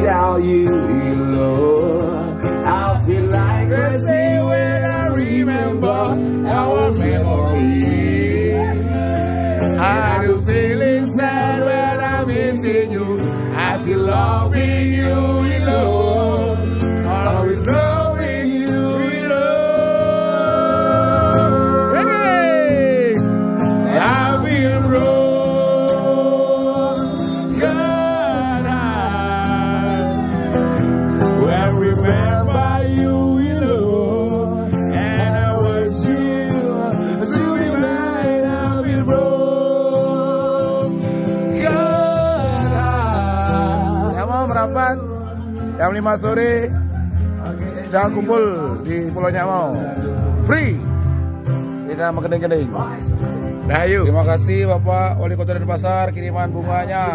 without you, Lord. I feel like crazy when I remember our memory. I do feeling sad when I'm missing you. I feel loving you, Lord. Always loving you, Lord. Hey, I've been broken. When remember you, Lord, and I was you to the night. I've been broken. Yang mau merapat jam 5 sore jangan kumpul di Pulau Nyamau. Free. Kita menggedeng-gedeng. Nah, yuk. Terima kasih Bapak Wali Kota Denpasar kiriman bunganya.